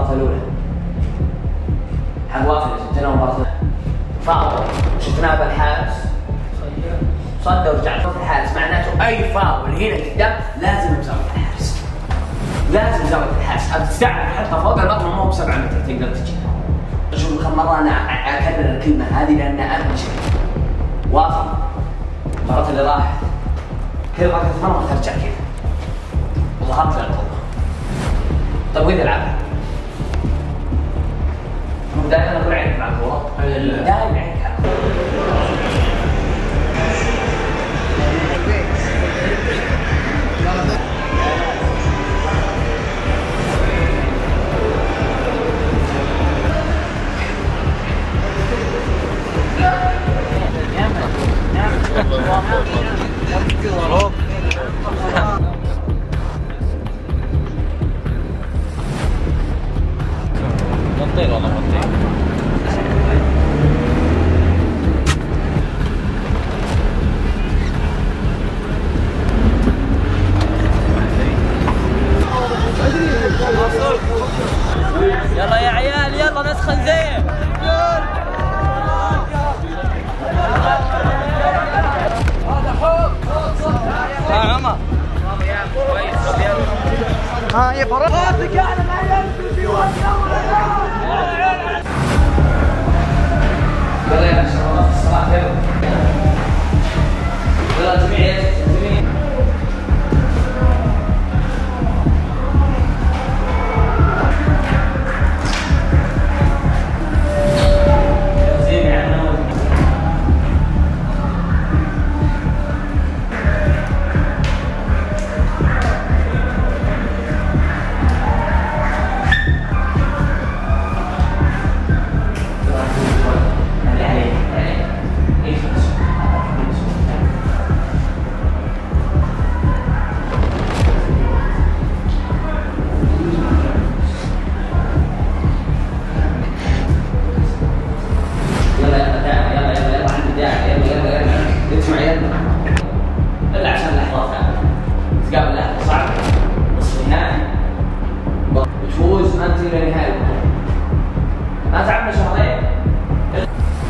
المباراة الأولى حق وافد شفناه مباراة فاول شفناه بالحارس صد ورجع صد الحارس، معناته أي فاول هنا قدام لازم يزاوية الحارس، لازم يزاوية الحارس. أتستعمل حتى فوق المرمى مو ب7 متر تقدر تجي. شوف كم مرة أنا أكرر الكلمة هذه لأنها أهم شيء. وافد المباراة اللي راحت كذا ضغطت مرة ترجع كذا وظهرت للقوة. طيب وين يلعبها؟ مو دائما أقول عينك مع الكورة؟ دائما عينك على الكورة. بطيء والله بطيء. يلا يا عيال يلا نسخن زين. ها عمر ها يا فرق يلا يا شباب الصلاة يلا يلا جميع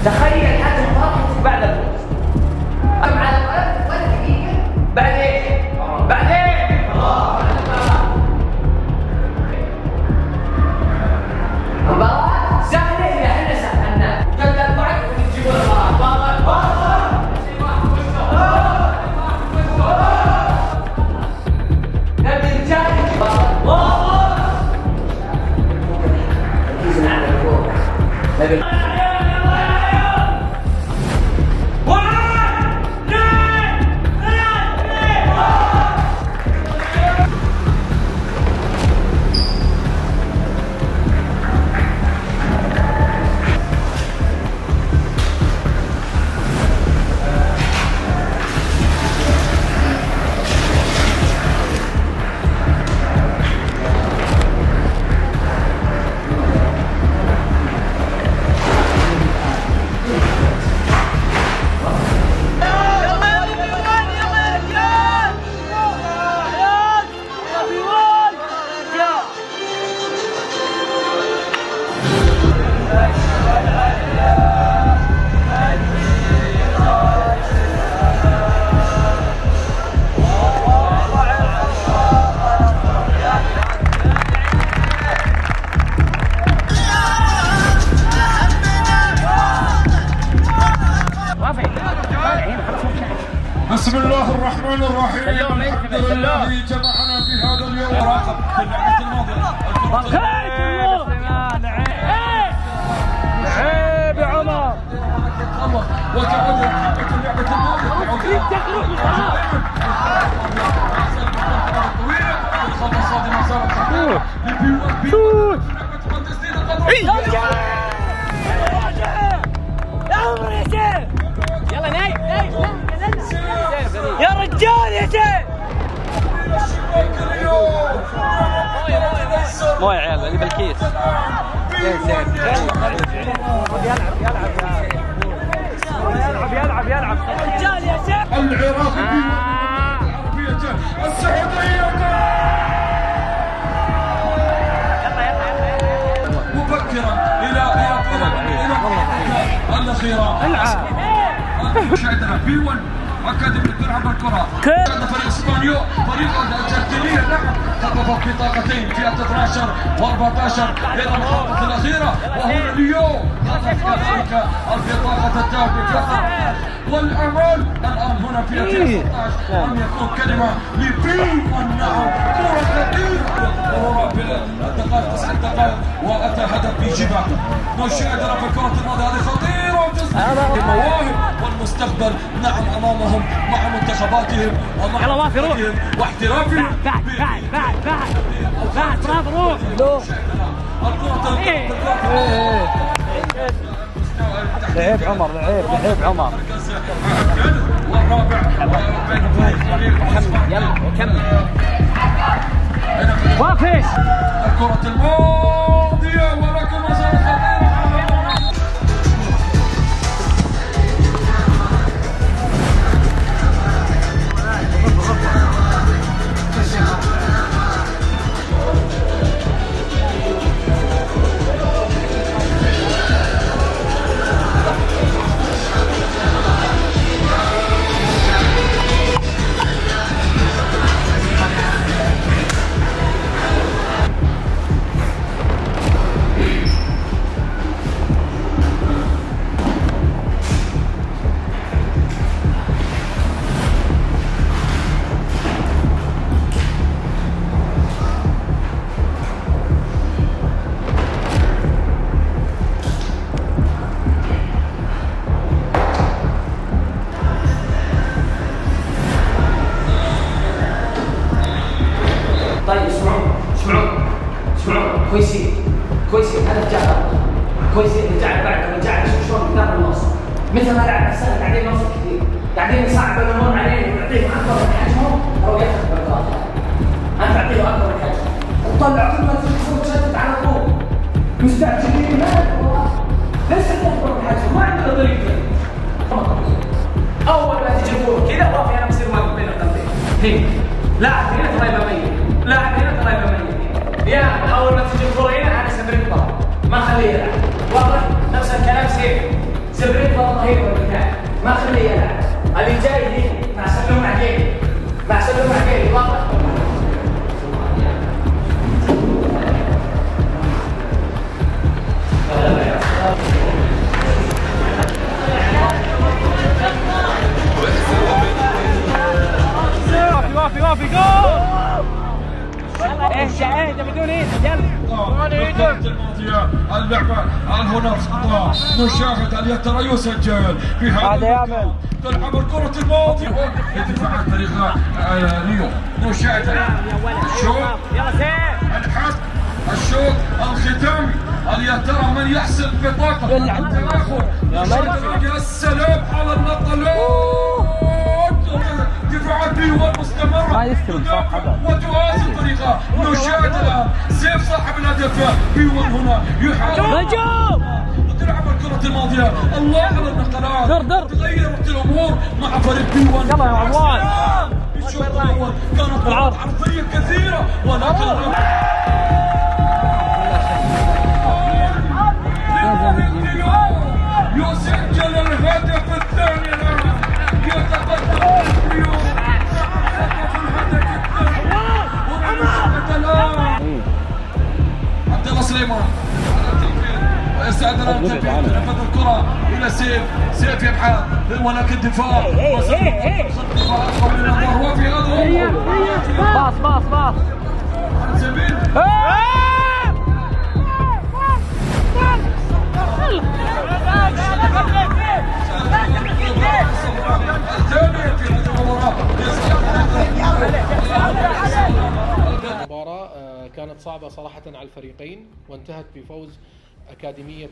تخيل حتى مباراة بعد الفوز على ولا دقيقة بعدين مباراة سهلة إذا احنا سهلناها وقد بعد ونجيبوا نبي الجاي ركزنا على الكورة نبي بسم الله الرحمن الرحيم. الحمد لله جمعنا في هذا اليوم. راقب في اللعبة الماضية. عيب يا عمر. وكأن حقة اللعبة الماضية. الخطأ صادم صارت صحيح. شوت. يلا نايف يا رجال يا شيخ. مو يا عيال اللي بالكيس. يلعب رجال يا شيخ. العراقي السعودية. الأخيرة. مشاهدنا في 1 أكاديمية تلعب الكرة. هذا فريق اسبانيو، فريق الجزائرية نعم خطف بطاقتين فئة 12 و14 إلى المحطة الأخيرة، وهنا اليوم خطف كذلك البطاقة الثالثة والأمل الآن هنا فئة 16 لم يكن كلمة لبي والنعم كرة خطيرة مرورا بالدقائق 9 دقائق وأتى هدف بجبهة. نشاهدنا في الكرة الماضية هذه خطيرة وتسديد المواهب والمستقبل نعم أمامهم مع منتخباتهم ومع واحترافهم. بعد برافو روح لعيب عمر لعيب عمر والرابع يلا كمل وافش الكرة الماضية ولكن ما زالت خطيرة. طيب اسمعوا كويسين هذا جاء كويسين رجع بعد رجع شوف شلون قدام النص مثل ما لعب السنه قاعدين نوصل كثير قاعدين نصعب الامور عليهم ونعطيهم اكبر من حجمهم او ياخذ بالقرار. انت تعطيه اكبر من حجمه وتطلع كل ما تشوف تشتت على طول مستعجلين والله ليس اكبر من حجمه ما عندنا طريقه. اول ما تجي الكوره كذا رافع انا بصير واقف بين القلبين هنا لاعب هنا ترى يبقى ميت لاعب هنا ترى يبقى ميت يا اول ما تجي الكوره هنا انا سبريت ضغط ما اخليه يلعب واضح نفس الكلام سبريت ضغط رهيب بالبتاع ما اخليه يلعب اللي جاي هنا مع سلوم عقيل واضح وافي جول اهدى بدون ايد يلا اللعبة هنا خطأ نشاهد اليترى يسجل في هذا تلعب الكرة الماضية دفاع فريق ليو نشاهد الشوط الشوط الختامي اليترى من يحسن بطاقة التأخر يا السلام على النقلات دفاعات بيوان مستمرة ما يستلم صح وتواصل الطريقة نشاهد الآن سيف صاحب الهدف بيوان هنا يحاول هجوم تلعب الكرة الماضية الله على النقلات تغيرت الأمور مع فريق بيوان يلا يا عوان الشوط الأول كانت عرضية كثيرة ولكن يسجل الهدف الثاني الآن يتقدم اليوم عبد الله سليمان يستعد نفذ الكرة إلى سيف يبحث ولكن دفاع وفي هذا باص زميل المباراة كانت صعبة صراحة على الفريقين وانتهت بفوز أكاديمية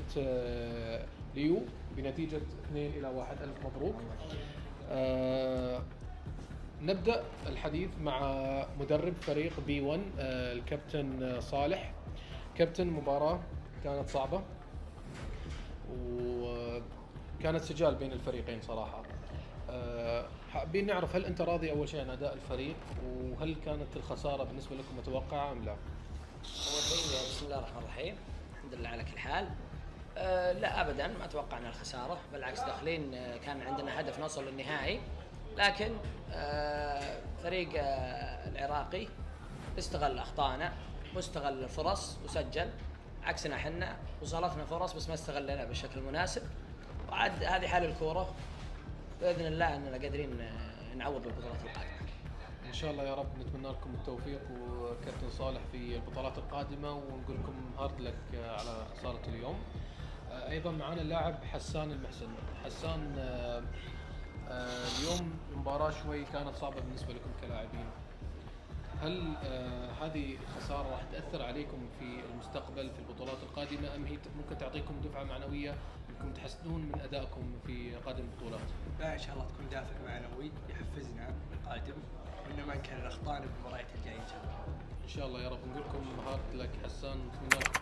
ليو بنتيجة 2-1. ألف مبروك. نبدأ الحديث مع مدرب فريق B1 الكابتن صالح. كابتن، مباراة كانت صعبة وكانت سجال بين الفريقين صراحة. حابين نعرف هل أنت راضي أول شيء عن أداء الفريق، وهل كانت الخسارة بالنسبة لكم متوقعة أم لا؟ أول شيء بسم الله الرحمن الرحيم، الحمد لله على كل حال. لا ابدا ما توقعنا الخساره، بالعكس داخلين كان عندنا هدف نوصل للنهائي، لكن فريق العراقي استغل اخطائنا واستغل الفرص وسجل، عكسنا احنا وصلتنا فرص بس ما استغلنا بالشكل المناسب، وعاد هذه حال الكوره، باذن الله اننا قادرين نعوض بالبطولات القادمه. ان شاء الله يا رب، نتمنى لكم التوفيق وكابتن صالح في البطولات القادمه، ونقول لكم هارد لك على خساره اليوم. ايضا معنا اللاعب حسان المحسن. حسان، اليوم المباراه شوي كانت صعبه بالنسبه لكم كلاعبين، هل هذه الخساره راح تاثر عليكم في المستقبل في البطولات القادمه، ام هي ممكن تعطيكم دفعه معنويه انكم تحسنون من ادائكم في قادم البطولات؟ لا ان شاء الله تكون دافع معنوي يحفزنا بالقادم، وان ما نكرر اخطائنا بالمباريات الجايه ان شاء الله. ان شاء الله يا رب. نقول لكم هارد لك حسان، نتمنى لكم